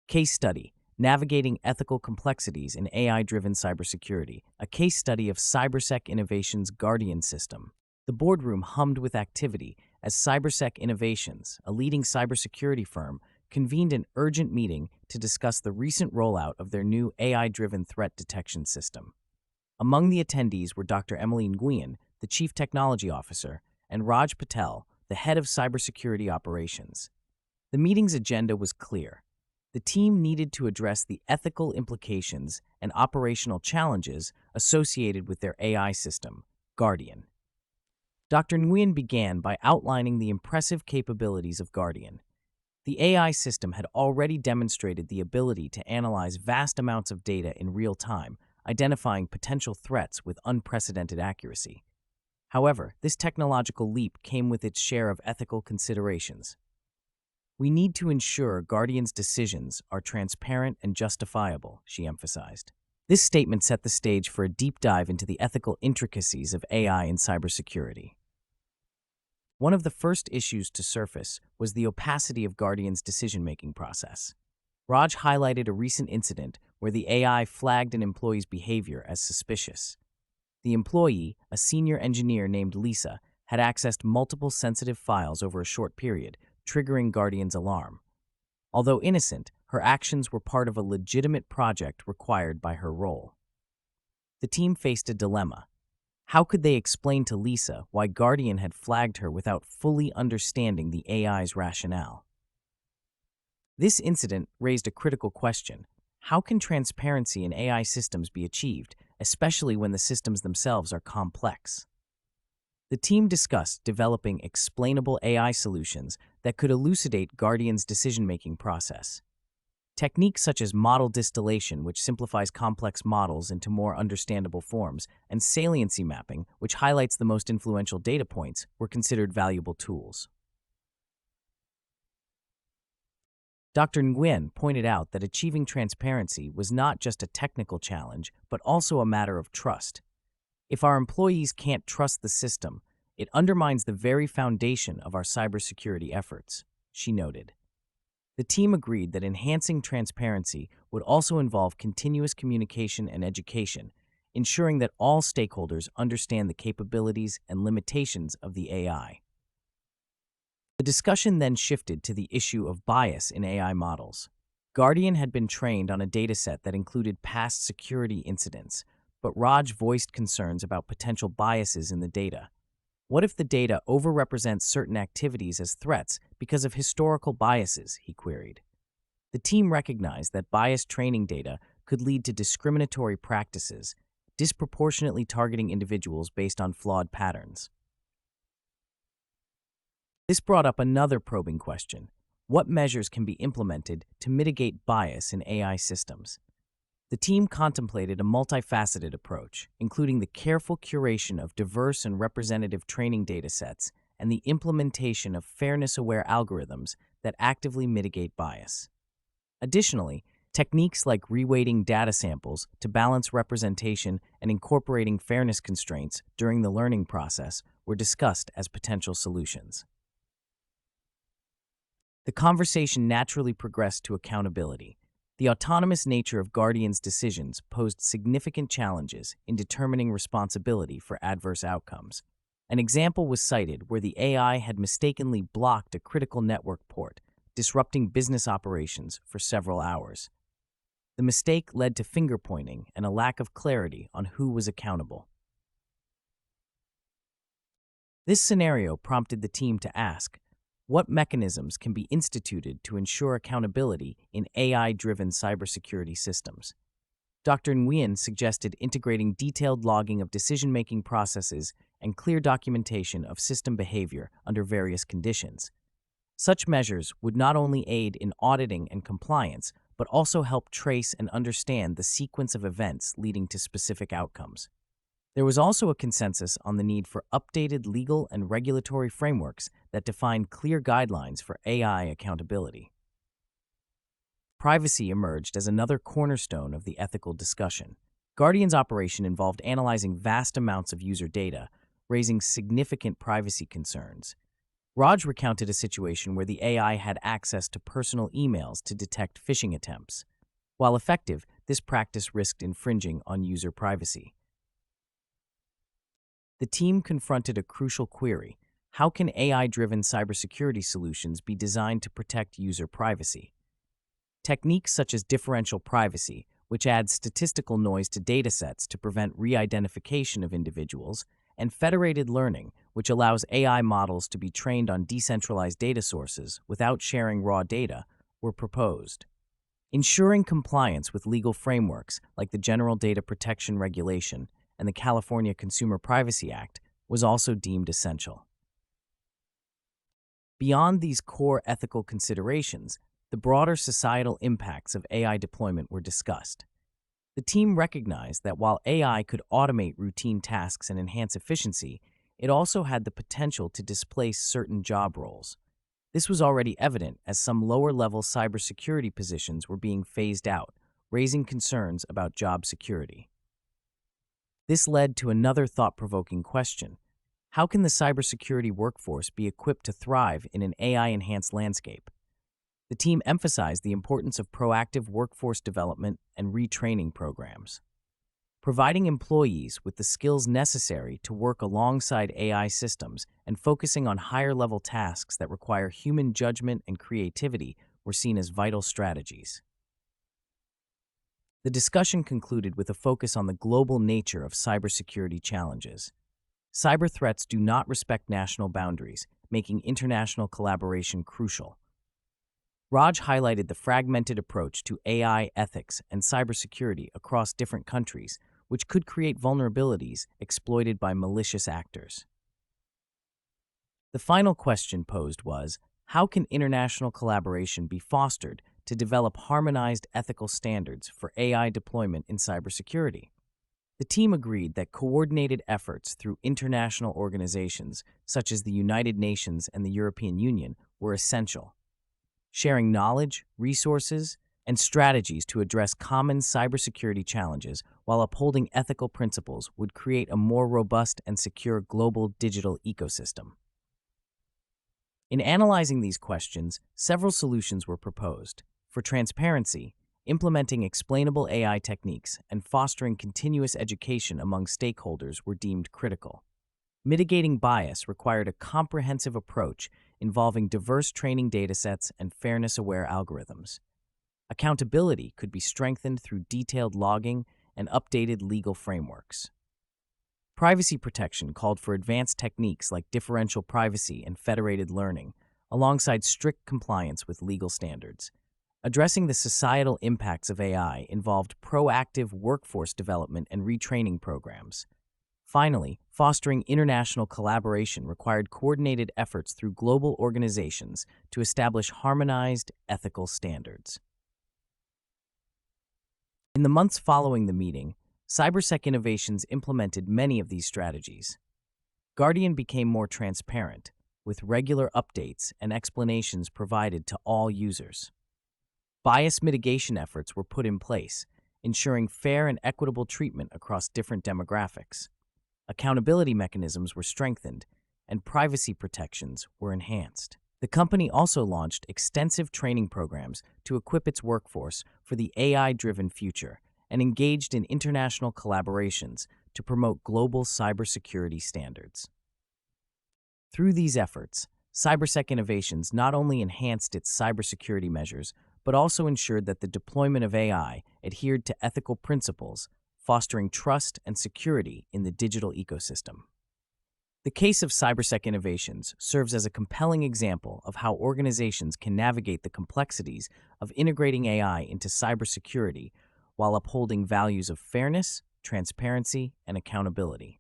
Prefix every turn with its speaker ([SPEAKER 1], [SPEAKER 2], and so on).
[SPEAKER 1] Case study: Navigating Ethical Complexities in AI-Driven Cybersecurity, a case study of Cybersec Innovations' Guardian system. The boardroom hummed with activity as Cybersec Innovations, a leading cybersecurity firm, convened an urgent meeting to discuss the recent rollout of their new AI-driven threat detection system. Among the attendees were Dr. Emily Nguyen, the Chief Technology Officer, and Raj Patel, the Head of Cybersecurity Operations. The meeting's agenda was clear. The team needed to address the ethical implications and operational challenges associated with their AI system, Guardian. Dr. Nguyen began by outlining the impressive capabilities of Guardian. The AI system had already demonstrated the ability to analyze vast amounts of data in real time, identifying potential threats with unprecedented accuracy. However, this technological leap came with its share of ethical considerations. "We need to ensure Guardian's decisions are transparent and justifiable," she emphasized. This statement set the stage for a deep dive into the ethical intricacies of AI in cybersecurity. One of the first issues to surface was the opacity of Guardian's decision-making process. Raj highlighted a recent incident where the AI flagged an employee's behavior as suspicious. The employee, a senior engineer named Lisa, had accessed multiple sensitive files over a short period, triggering Guardian's alarm. Although innocent, her actions were part of a legitimate project required by her role. The team faced a dilemma. How could they explain to Lisa why Guardian had flagged her without fully understanding the AI's rationale? This incident raised a critical question. How can transparency in AI systems be achieved, especially when the systems themselves are complex? The team discussed developing explainable AI solutions that could elucidate Guardian's decision-making process. Techniques such as model distillation, which simplifies complex models into more understandable forms, and saliency mapping, which highlights the most influential data points, were considered valuable tools. Dr. Nguyen pointed out that achieving transparency was not just a technical challenge, but also a matter of trust. If our employees can't trust the system, it undermines the very foundation of our cybersecurity efforts, she noted. The team agreed that enhancing transparency would also involve continuous communication and education, ensuring that all stakeholders understand the capabilities and limitations of the AI. The discussion then shifted to the issue of bias in AI models. Guardian had been trained on a dataset that included past security incidents, but Raj voiced concerns about potential biases in the data. What if the data overrepresents certain activities as threats because of historical biases, he queried. The team recognized that biased training data could lead to discriminatory practices, disproportionately targeting individuals based on flawed patterns. This brought up another probing question. What measures can be implemented to mitigate bias in AI systems? The team contemplated a multifaceted approach, including the careful curation of diverse and representative training datasets and the implementation of fairness-aware algorithms that actively mitigate bias. Additionally, techniques like reweighting data samples to balance representation and incorporating fairness constraints during the learning process were discussed as potential solutions. The conversation naturally progressed to accountability. The autonomous nature of Guardian's decisions posed significant challenges in determining responsibility for adverse outcomes. An example was cited where the AI had mistakenly blocked a critical network port, disrupting business operations for several hours. The mistake led to finger-pointing and a lack of clarity on who was accountable. This scenario prompted the team to ask, what mechanisms can be instituted to ensure accountability in AI-driven cybersecurity systems? Dr. Nguyen suggested integrating detailed logging of decision-making processes and clear documentation of system behavior under various conditions. Such measures would not only aid in auditing and compliance, but also help trace and understand the sequence of events leading to specific outcomes. There was also a consensus on the need for updated legal and regulatory frameworks that define clear guidelines for AI accountability. Privacy emerged as another cornerstone of the ethical discussion. Guardian's operation involved analyzing vast amounts of user data, raising significant privacy concerns. Raj recounted a situation where the AI had access to personal emails to detect phishing attempts. While effective, this practice risked infringing on user privacy. The team confronted a crucial query: how can AI-driven cybersecurity solutions be designed to protect user privacy? Techniques such as differential privacy, which adds statistical noise to datasets to prevent re-identification of individuals, and federated learning, which allows AI models to be trained on decentralized data sources without sharing raw data, were proposed. Ensuring compliance with legal frameworks like the General Data Protection Regulation and the California Consumer Privacy Act was also deemed essential. Beyond these core ethical considerations, the broader societal impacts of AI deployment were discussed. The team recognized that while AI could automate routine tasks and enhance efficiency, it also had the potential to displace certain job roles. This was already evident as some lower-level cybersecurity positions were being phased out, raising concerns about job security. This led to another thought-provoking question: how can the cybersecurity workforce be equipped to thrive in an AI-enhanced landscape? The team emphasized the importance of proactive workforce development and retraining programs. Providing employees with the skills necessary to work alongside AI systems and focusing on higher-level tasks that require human judgment and creativity were seen as vital strategies. The discussion concluded with a focus on the global nature of cybersecurity challenges. Cyber threats do not respect national boundaries, making international collaboration crucial. Raj highlighted the fragmented approach to AI ethics and cybersecurity across different countries, which could create vulnerabilities exploited by malicious actors. The final question posed was: how can international collaboration be fostered to develop harmonized ethical standards for AI deployment in cybersecurity? The team agreed that coordinated efforts through international organizations such as the United Nations and the European Union were essential. Sharing knowledge, resources, and strategies to address common cybersecurity challenges while upholding ethical principles would create a more robust and secure global digital ecosystem. In analyzing these questions, several solutions were proposed. For transparency, implementing explainable AI techniques and fostering continuous education among stakeholders were deemed critical. Mitigating bias required a comprehensive approach involving diverse training datasets and fairness-aware algorithms. Accountability could be strengthened through detailed logging and updated legal frameworks. Privacy protection called for advanced techniques like differential privacy and federated learning, alongside strict compliance with legal standards. Addressing the societal impacts of AI involved proactive workforce development and retraining programs. Finally, fostering international collaboration required coordinated efforts through global organizations to establish harmonized ethical standards. In the months following the meeting, Cybersec Innovations implemented many of these strategies. Guardian became more transparent, with regular updates and explanations provided to all users. Bias mitigation efforts were put in place, ensuring fair and equitable treatment across different demographics. Accountability mechanisms were strengthened, and privacy protections were enhanced. The company also launched extensive training programs to equip its workforce for the AI-driven future and engaged in international collaborations to promote global cybersecurity standards. Through these efforts, Cybersec Innovations not only enhanced its cybersecurity measures, but also ensured that the deployment of AI adhered to ethical principles, fostering trust and security in the digital ecosystem. The case of Cybersec Innovations serves as a compelling example of how organizations can navigate the complexities of integrating AI into cybersecurity while upholding values of fairness, transparency, and accountability.